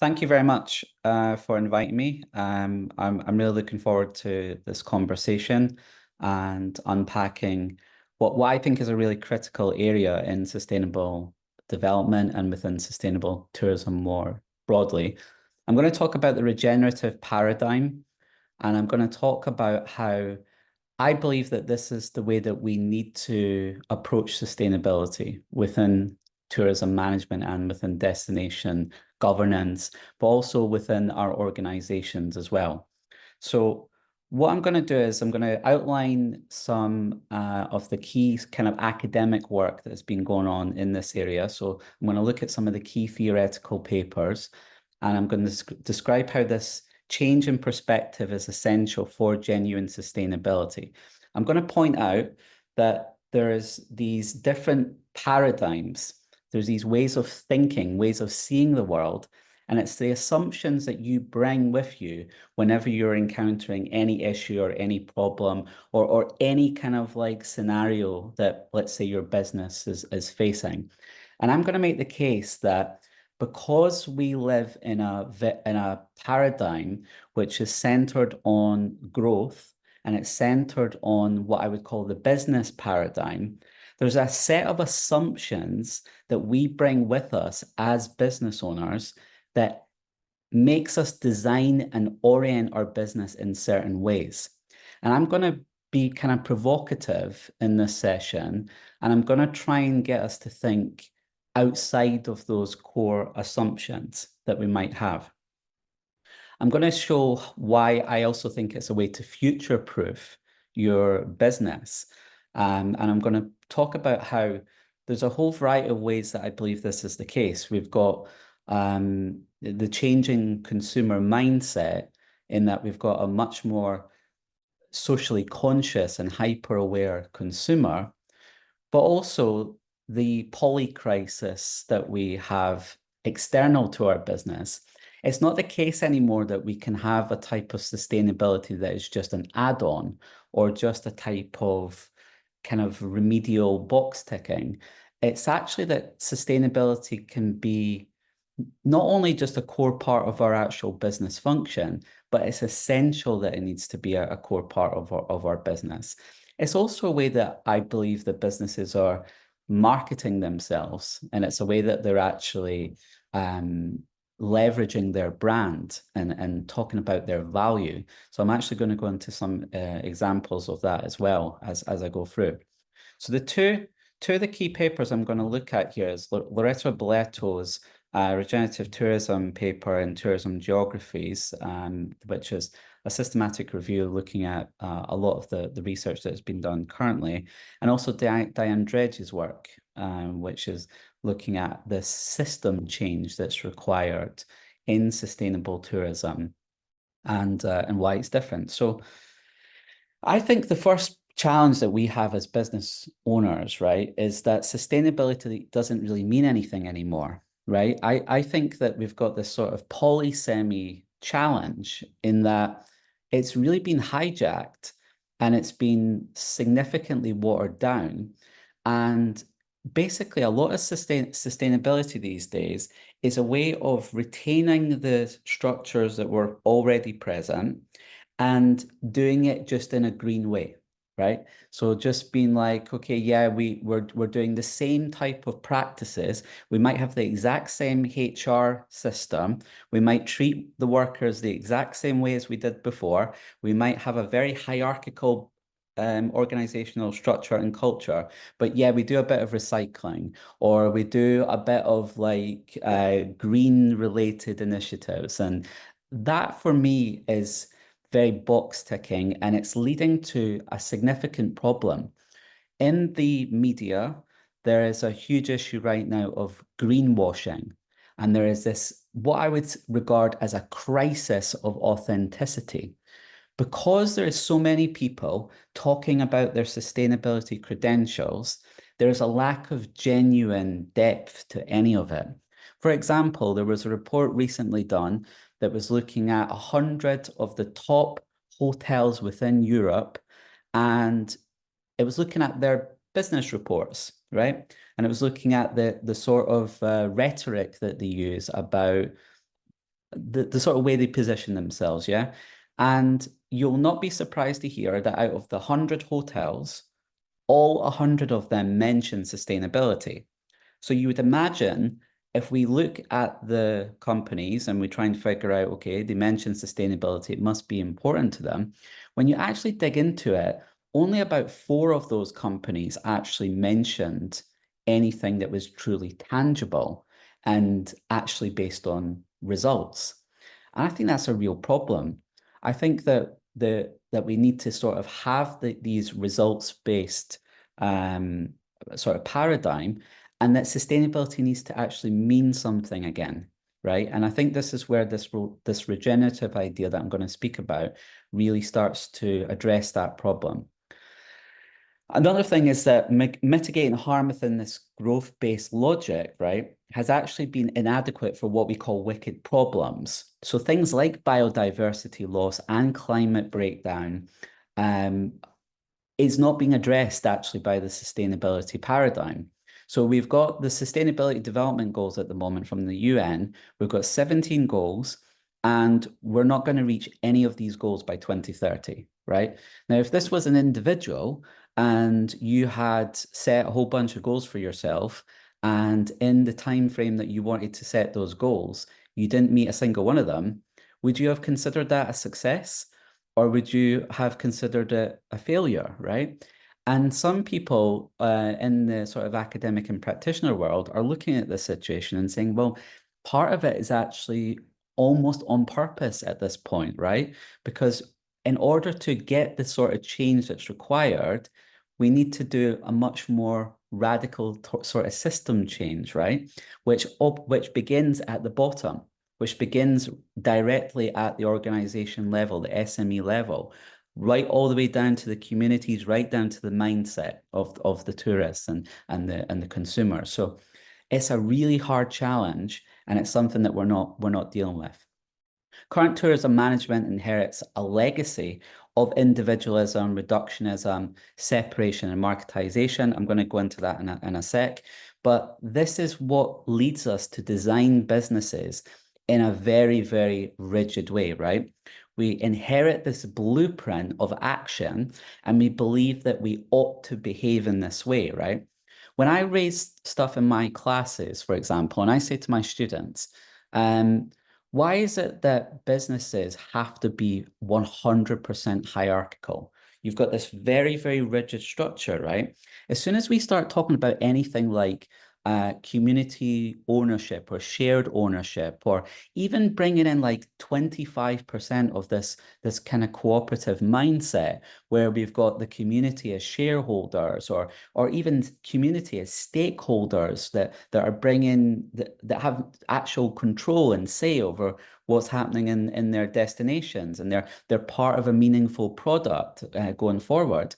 Thank you very much for inviting me. I'm really looking forward to this conversation and unpacking what I think is a really critical area in sustainable development and within sustainable tourism more broadly. I'm going to talk about the regenerative paradigm, and I'm going to talk about how I believe that this is the way that we need to approach sustainability within tourism management and within destination governance, but also within our organizations as well. So what I'm going to do is I'm going to outline some of the key kind of academic work that's been going on in this area. So I'm going to look at some of the key theoretical papers, and I'm going to describe how this change in perspective is essential for genuine sustainability. I'm going to point out that there's these different paradigms. There's these ways of thinking, ways of seeing the world, and it's the assumptions that you bring with you whenever you're encountering any issue or any problem or any kind of like scenario that, let's say, your business is facing. And I'm going to make the case that because we live in a paradigm which is centered on growth and it's centered on what I would call the business paradigm, there's a set of assumptions that we bring with us as business owners that makes us design and orient our business in certain ways. And I'm going to be kind of provocative in this session, and I'm going to try and get us to think outside of those core assumptions that we might have. I'm going to show why I also think it's a way to future-proof your business. And I'm going to talk about how there's a whole variety of ways that I believe this is the case. We've got the changing consumer mindset in that we've got a much more socially conscious and hyper-aware consumer, but also the polycrisis that we have external to our business. It's not the case anymore that we can have a type of sustainability that is just an add-on or just a type of kind of remedial box ticking. It's actually that sustainability can be not only just a core part of our actual business function, but it's essential that it needs to be a core part of our business. It's also a way that I believe that businesses are marketing themselves, and it's a way that they're actually leveraging their brand and talking about their value. So I'm actually going to go into some examples of that as well as I go through. So the two of the key papers I'm going to look at here is Loreto Boleto's Regenerative Tourism paper in Tourism Geographies, which is a systematic review looking at a lot of the research that has been done currently, and also Diane Dredge's work, which is looking at this system change that's required in sustainable tourism and why it's different. So I think the first challenge that we have as business owners, right, is that sustainability doesn't really mean anything anymore, right? I think that we've got this sort of polysemy challenge in that it's really been hijacked and it's been significantly watered down. And basically, a lot of sustainability these days is a way of retaining the structures that were already present and doing it just in a green way, right? So just being like, okay, yeah, we're doing the same type of practices. We might have the exact same HR system. We might treat the workers the exact same way as we did before. We might have a very hierarchical organizational structure and culture, but yeah, we do a bit of recycling, or we do a bit of like green related initiatives. And that for me is very box ticking, and it's leading to a significant problem. In the media, there is a huge issue right now of greenwashing, and there is this, what I would regard as a crisis of authenticity. Because there is so many people talking about their sustainability credentials, there's a lack of genuine depth to any of it. For example, there was a report recently done that was looking at 100 of the top hotels within Europe, and it was looking at their business reports, right? And it was looking at the sort of rhetoric that they use about the sort of way they position themselves, yeah. And you'll not be surprised to hear that out of the 100 hotels, all 100 of them mention sustainability. So you would imagine if we look at the companies and we try and figure out, okay, they mention sustainability, it must be important to them. When you actually dig into it, only about four of those companies actually mentioned anything that was truly tangible and actually based on results. And I think that's a real problem. I think that that we need to sort of have these results-based sort of paradigm, and that sustainability needs to actually mean something again, right? And I think this is where this regenerative idea that I'm going to speak about really starts to address that problem. Another thing is that mitigating harm within this growth-based logic, right, has actually been inadequate for what we call wicked problems. So things like biodiversity loss and climate breakdown um, is not being addressed actually by the sustainability paradigm. So we've got the Sustainability Development Goals at the moment from the UN. We've got 17 goals, and we're not going to reach any of these goals by 2030, right? Now, if this was an individual and you had set a whole bunch of goals for yourself, and in the time frame that you wanted to set those goals, you didn't meet a single one of them, would you have considered that a success? Or would you have considered it a failure, right? And some people in the sort of academic and practitioner world are looking at this situation and saying, well, part of it is actually almost on purpose at this point, right? Because in order to get the sort of change that's required, we need to do a much more radical sort of system change, right? Which begins at the bottom, which begins directly at the organization level, the SME level, right all the way down to the communities, right down to the mindset of the tourists and the consumers. So it's a really hard challenge, and it's something that we're not dealing with. Current tourism management inherits a legacy of individualism, reductionism, separation, and marketization. I'm going to go into that in a sec. But this is what leads us to design businesses in a very, very rigid way, right? We inherit this blueprint of action, and we believe that we ought to behave in this way, right? When I raise stuff in my classes, for example, and I say to my students, why is it that businesses have to be 100% hierarchical? You've got this very, very rigid structure, right? As soon as we start talking about anything like community ownership or shared ownership, or even bringing in like 25% of this kind of cooperative mindset where we've got the community as shareholders, or even community as stakeholders that are bringing that have actual control and say over what's happening in their destinations, and they're part of a meaningful product going forward.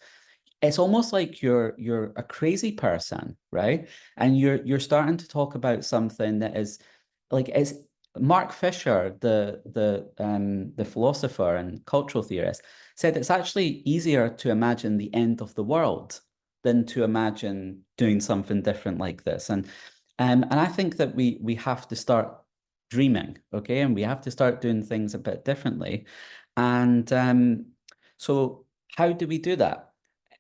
It's almost like you're a crazy person, right? And you're starting to talk about something that is like, is Mark Fisher, the philosopher and cultural theorist, said it's actually easier to imagine the end of the world than to imagine doing something different like this. And I think that we have to start dreaming, okay, and we have to start doing things a bit differently. And so how do we do that?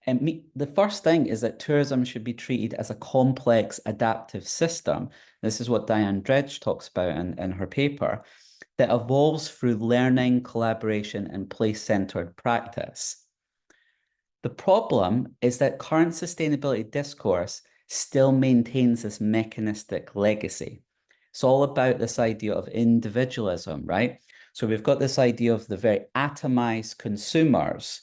And the first thing is that tourism should be treated as a complex adaptive system. This is what Diane Dredge talks about in her paper, that evolves through learning, collaboration, and place-centered practice. The problem is that current sustainability discourse still maintains this mechanistic legacy. It's all about this idea of individualism, right? So we've got this idea of the very atomized consumers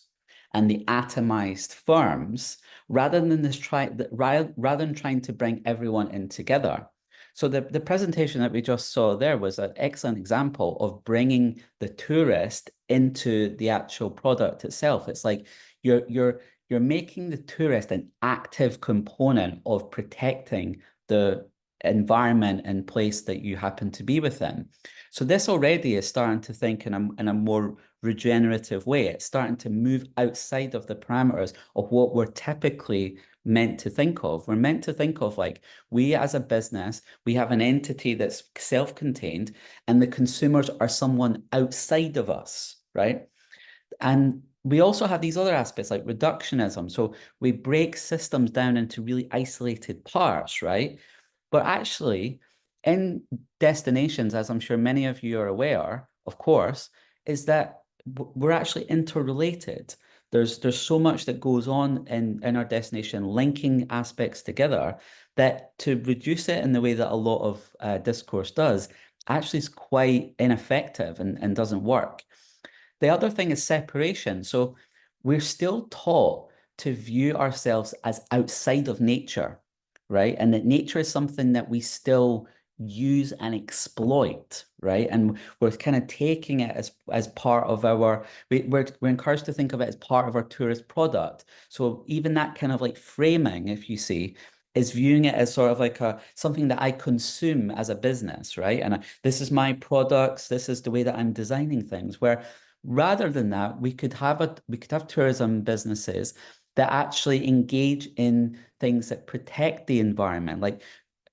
and the atomized firms, rather than trying to bring everyone in together. So the presentation that we just saw there was an excellent example of bringing the tourist into the actual product itself. It's like you're making the tourist an active component of protecting the environment and place that you happen to be within. So this already is starting to think in a more regenerative way. It's starting to move outside of the parameters of what we're typically meant to think of. We're meant to think of like we as a business, we have an entity that's self-contained, and the consumers are someone outside of us, right? And we also have these other aspects like reductionism. So we break systems down into really isolated parts, right? But actually, in destinations, as I'm sure many of you are aware, of course, is that we're actually interrelated. There's so much that goes on in our destination, linking aspects together, that to reduce it in the way that a lot of discourse does actually is quite ineffective and doesn't work. The other thing is separation. So we're still taught to view ourselves as outside of nature, right? And that nature is something that we still use and exploit, right? And we're kind of taking it as part of our, we're encouraged to think of it as part of our tourist product. So even that kind of like framing, if you see, is viewing it as sort of like a something that I consume as a business, right? And this is my products, this is the way that I'm designing things, where rather than that, we could have tourism businesses that actually engage in things that protect the environment. Like,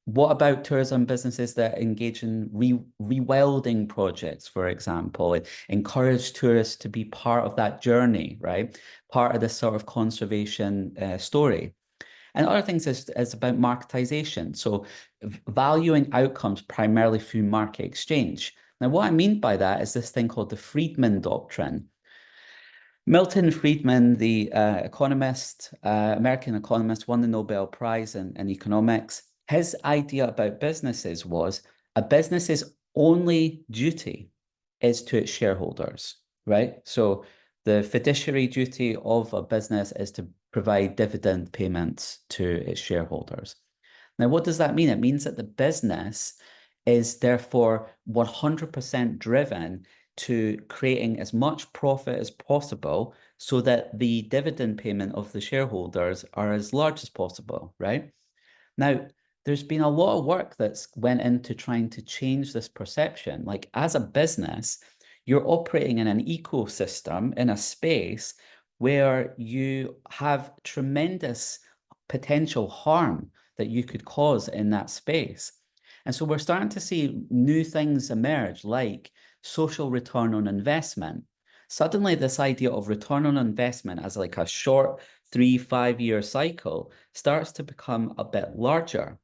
what about tourism businesses that engage in rewilding projects, for example, and encourage tourists to be part of that journey, right? Part of this sort of conservation story. And other things is about marketization. So valuing outcomes primarily through market exchange. Now, what I mean by that is this thing called the Friedman doctrine. Milton Friedman, the economist, American economist, won the Nobel Prize in economics. His idea about businesses was a business's only duty is to its shareholders, right? So the fiduciary duty of a business is to provide dividend payments to its shareholders. Now, what does that mean? It means that the business is therefore 100% driven to creating as much profit as possible so that the dividend payment of the shareholders are as large as possible, right? Now, there's been a lot of work that's went into trying to change this perception. Like as a business, you're operating in an ecosystem, in a space where you have tremendous potential harm that you could cause in that space. And so we're starting to see new things emerge, like social return on investment. Suddenly, this idea of return on investment as like a short 3-5 year cycle starts to become a bit larger.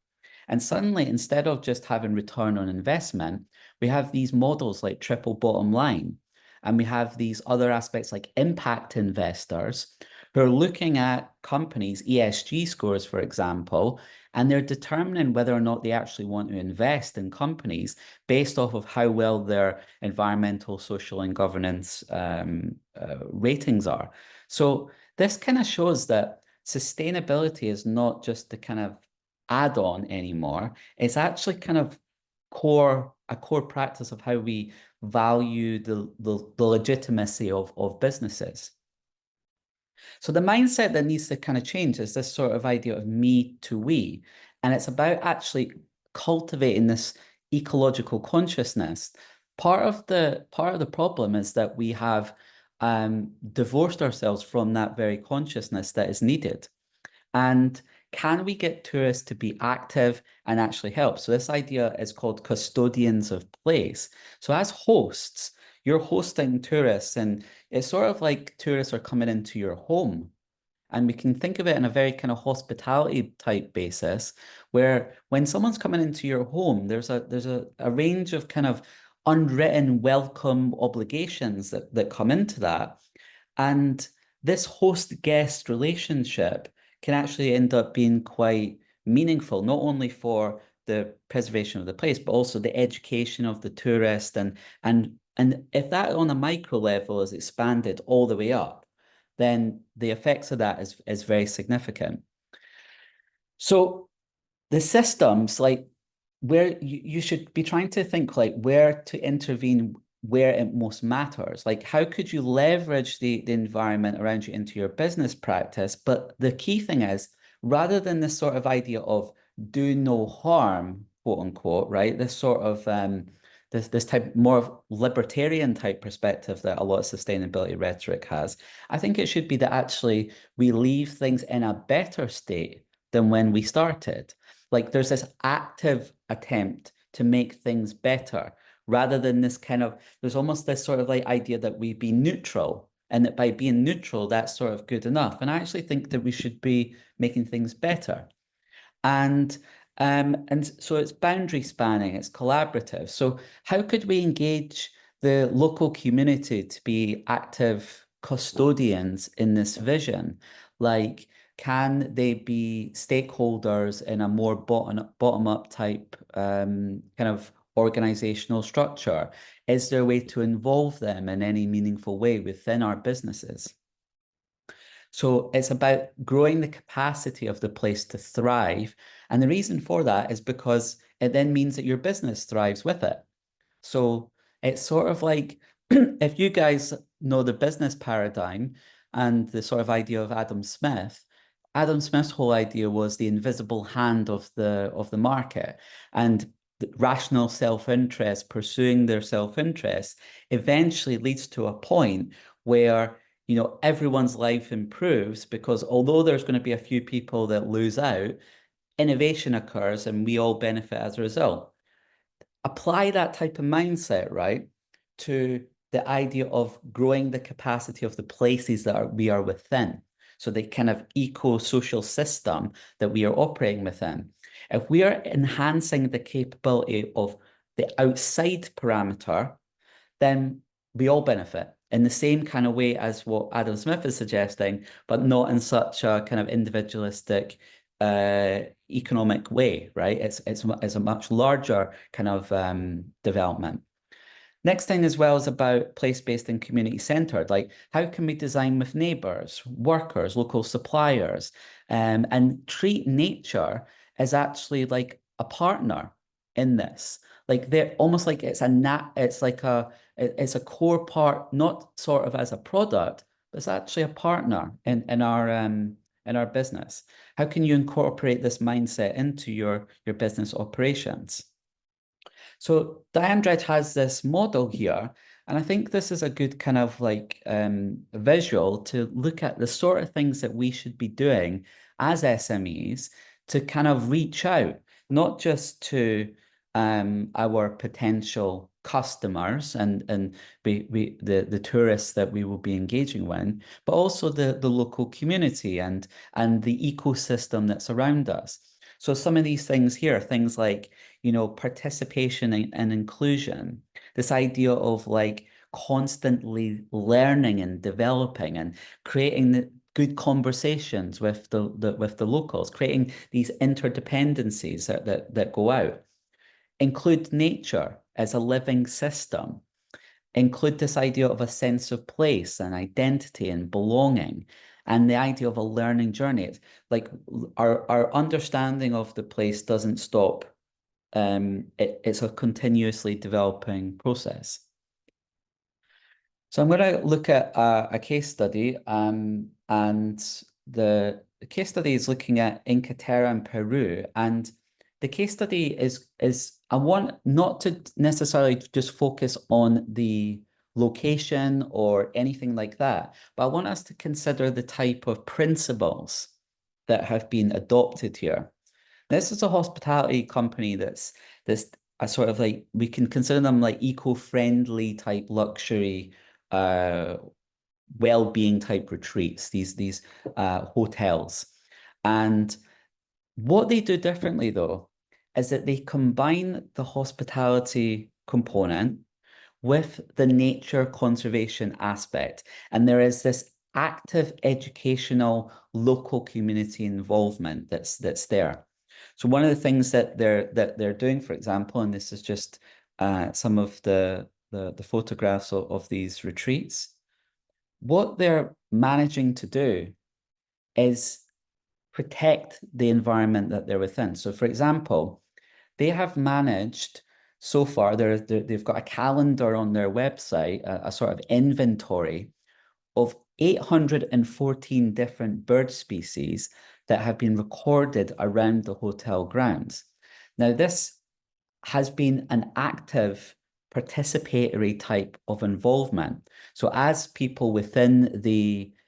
And suddenly, instead of just having return on investment, we have these models like triple bottom line. And we have these other aspects like impact investors who are looking at companies' ESG scores, for example, and they're determining whether or not they actually want to invest in companies based off of how well their environmental, social, and governance ratings are. So this kind of shows that sustainability is not just the kind of add-on anymore. It's actually kind of a core practice of how we value the legitimacy of businesses. So the mindset that needs to kind of change is this sort of idea of me to we. And it's about actually cultivating this ecological consciousness. Part of the problem is that we have divorced ourselves from that very consciousness that is needed. And can we get tourists to be active and actually help? So this idea is called custodians of place. So as hosts, you're hosting tourists, and it's sort of like tourists are coming into your home. And we can think of it in a very kind of hospitality type basis, where when someone's coming into your home, there's a range of kind of unwritten welcome obligations that come into that. And this host-guest relationship can actually end up being quite meaningful, not only for the preservation of the place, but also the education of the tourist. And if that on a micro level is expanded all the way up, then the effects of that is very significant. So the systems, like where you should be trying to think like where to intervene where it most matters. Like how could you leverage the environment around you into your business practice? But the key thing is, rather than this sort of idea of do no harm, quote unquote, right? This sort of this type more of libertarian type perspective that a lot of sustainability rhetoric has. I think it should be that actually we leave things in a better state than when we started. Like there's this active attempt to make things better rather than this kind of, there's almost this sort of like idea that we be neutral and that by being neutral, that's sort of good enough. And I actually think that we should be making things better. And so it's boundary spanning, it's collaborative. So how could we engage the local community to be active custodians in this vision? Like, can they be stakeholders in a more bottom up type kind of organizational structure? Is there a way to involve them in any meaningful way within our businesses? So it's about growing the capacity of the place to thrive. And the reason for that is because it then means that your business thrives with it. So it's sort of like if you guys know the business paradigm and the sort of idea of Adam Smith's whole idea was the invisible hand of the market, and the rational self-interest, pursuing their self-interest, eventually leads to a point where everyone's life improves because although there's going to be a few people that lose out, innovation occurs and we all benefit as a result. Apply that type of mindset, right, to the idea of growing the capacity of the places that we are within. So the kind of eco-social system that we are operating within. If we are enhancing the capability of the outside parameter, then we all benefit in the same kind of way as what Adam Smith is suggesting, but not in such a kind of individualistic economic way, right? It's a much larger kind of development. Next thing as well is about place-based and community-centered. Like, how can we design with neighbors, workers, local suppliers, and treat nature as actually like a partner in this? Like they're almost like it's a core part, not sort of as a product, but it's actually a partner in our business. How can you incorporate this mindset into your business operations? So Diane Dredd has this model here, and I think this is a good kind of like visual to look at the sort of things that we should be doing as SMEs to kind of reach out, not just to our potential customers and the tourists that we will be engaging with, but also the local community and the ecosystem that's around us. So some of these things here, things like participation and inclusion, this idea of like constantly learning and developing and creating the good conversations with the locals, creating these interdependencies that go out. Include nature as a living system. Include this idea of a sense of place and identity and belonging, and the idea of a learning journey. It's like our understanding of the place doesn't stop. It's a continuously developing process. So I'm going to look at a case study, and the case study is looking at Inca Terra in Peru, and the case study is I want not to necessarily just focus on the location or anything like that, but I want us to consider the type of principles that have been adopted here. This is a hospitality company that's a sort of like, we can consider them like eco-friendly type luxury well-being type retreats, these hotels. And what they do differently though is that they combine the hospitality component with the nature conservation aspect. And there is this active educational local community involvement that's there. So one of the things that they're doing, for example, and this is just some of the photographs of these retreats, what they're managing to do is protect the environment that they're within. So for example, they have managed so far, they've got a calendar on their website, a sort of inventory of 814 different bird species that have been recorded around the hotel grounds. Now, this has been an active participatory type of involvement. So as people within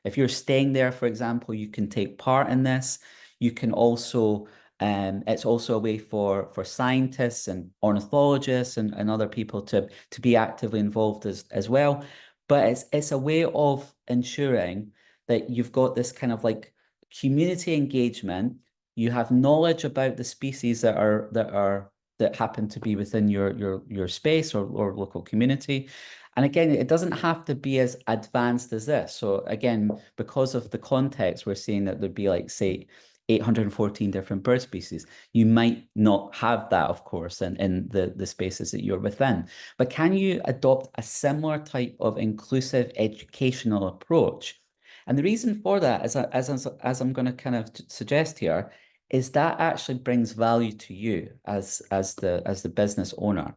if you're staying there, for example, you can take part in this. You can also, it's also a way for scientists and ornithologists and other people to be actively involved as well. But it's a way of ensuring that you've got this kind of like community engagement. You have knowledge about the species that happen to be within your space or local community. And again, it doesn't have to be as advanced as this. So again, because of the context, we're seeing that there'd be like, say, 814 different bird species. You might not have that, of course, in the spaces that you're within. But can you adopt a similar type of inclusive educational approach? And the reason for that, as I'm going to kind of suggest here, is that actually brings value to you as the business owner.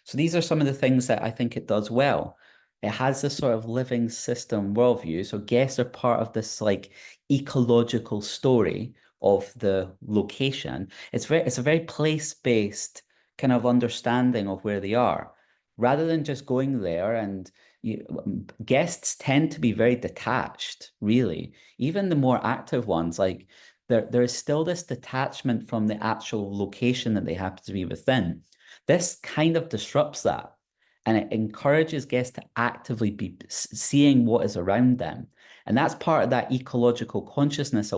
So these are some of the things that I think it does well. It has this sort of living system worldview. So guests are part of this like ecological story of the location. It's a very place-based kind of understanding of where they are, rather than just going there and guests tend to be very detached, really. Even the more active ones, like there is still this detachment from the actual location that they happen to be within. This kind of disrupts that, and it encourages guests to actively be seeing what is around them. And that's part of that ecological consciousness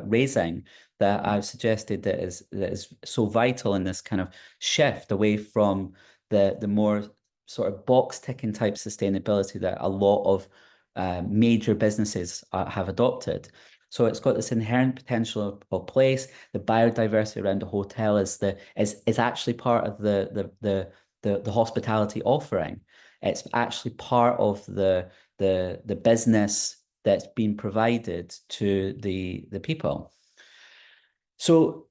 raising that I've suggested that is so vital in this kind of shift away from the more sort of box ticking type sustainability that a lot of major businesses have adopted. So it's got this inherent potential of place. The biodiversity around the hotel is actually part of the hospitality offering. It's actually part of the business that's been provided to the people. So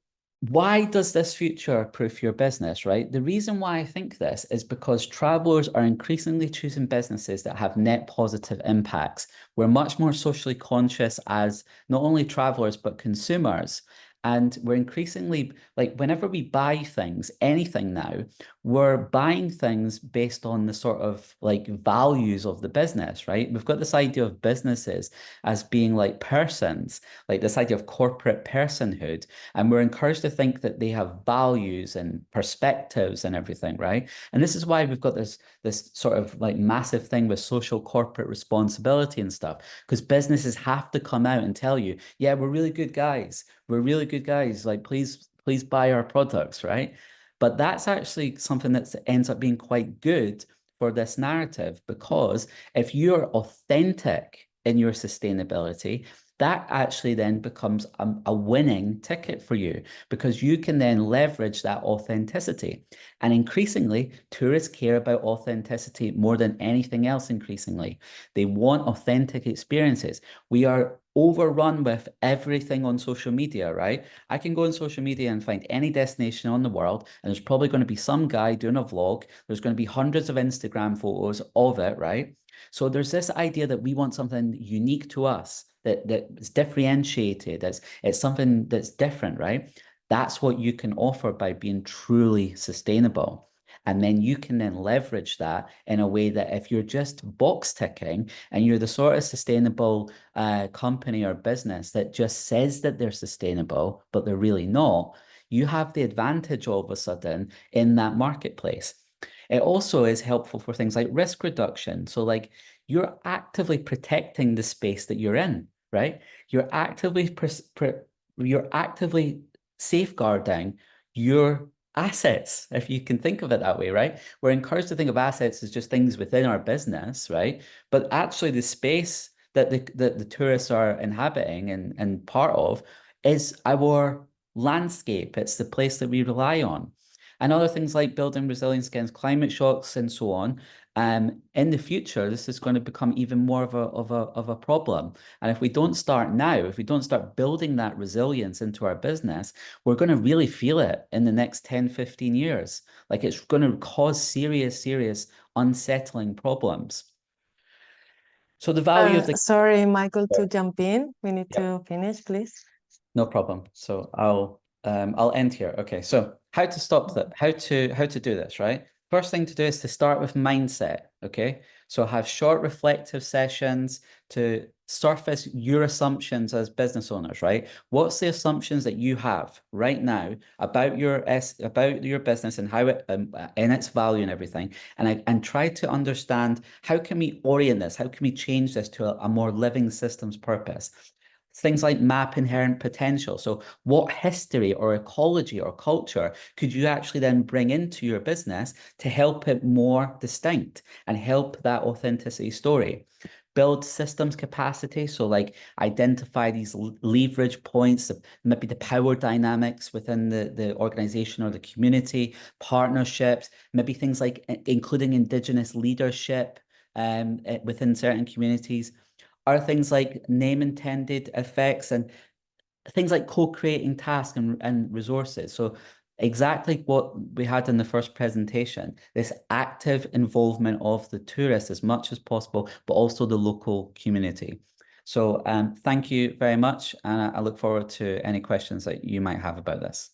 why does this future-proof your business, right? The reason why I think this is because travelers are increasingly choosing businesses that have net positive impacts. We're much more socially conscious as not only travelers, but consumers. And we're increasingly, like, whenever we buy things, anything now, we're buying things based on the sort of like values of the business, right? We've got this idea of businesses as being like persons, like this idea of corporate personhood. And we're encouraged to think that they have values and perspectives and everything, right? And this is why we've got this sort of like massive thing with social corporate responsibility and stuff, because businesses have to come out and tell you, yeah, we're really good guys. We're really good guys. Like, please buy our products, right? But that's actually something that ends up being quite good for this narrative, because if you're authentic in your sustainability, that actually then becomes a winning ticket for you, because you can then leverage that authenticity. And increasingly, tourists care about authenticity more than anything else increasingly. They want authentic experiences. We are overrun with everything on social media, right? I can go on social media and find any destination on the world, and there's probably going to be some guy doing a vlog. There's going to be hundreds of Instagram photos of it, right? So there's this idea that we want something unique to us, that is differentiated. It's something that's different, right? That's what you can offer by being truly sustainable. And then you can then leverage that in a way that if you're just box ticking and you're the sort of sustainable company or business that just says that they're sustainable, but they're really not, you have the advantage all of a sudden in that marketplace. It also is helpful for things like risk reduction. So like you're actively protecting the space that you're in, right? You're actively safeguarding your assets, if you can think of it that way, right? We're encouraged to think of assets as just things within our business, right? But actually the space that the tourists are inhabiting and part of is our landscape. It's the place that we rely on. And other things like building resilience against climate shocks and so on. In the future, this is going to become even more of a problem. And if we don't start now, if we don't start building that resilience into our business, we're going to really feel it in the next 10, 15 years. Like it's going to cause serious, unsettling problems. So the value of the Sorry, Michael, to jump in. We need yeah, to finish, please. no problem. So I'll end here. Okay, so how to stop that? How to do this, right? First thing to do is to start with mindset, okay? So have short reflective sessions to surface your assumptions as business owners, right? What's the assumptions that you have right now about your business and how it and its value and everything, and try to understand how can we orient this, how can we change this to a more living systems purpose. Things like map inherent potential. So what history or ecology or culture could you actually then bring into your business to help it more distinct and help that authenticity story? Build systems capacity. So like identify these leverage points, maybe the power dynamics within the organization or the community, partnerships, maybe things like including Indigenous leadership within certain communities. Are things like name intended effects and things like co-creating tasks and resources. So exactly what we had in the first presentation, this active involvement of the tourists as much as possible, but also the local community. So thank you very much. And I look forward to any questions that you might have about this.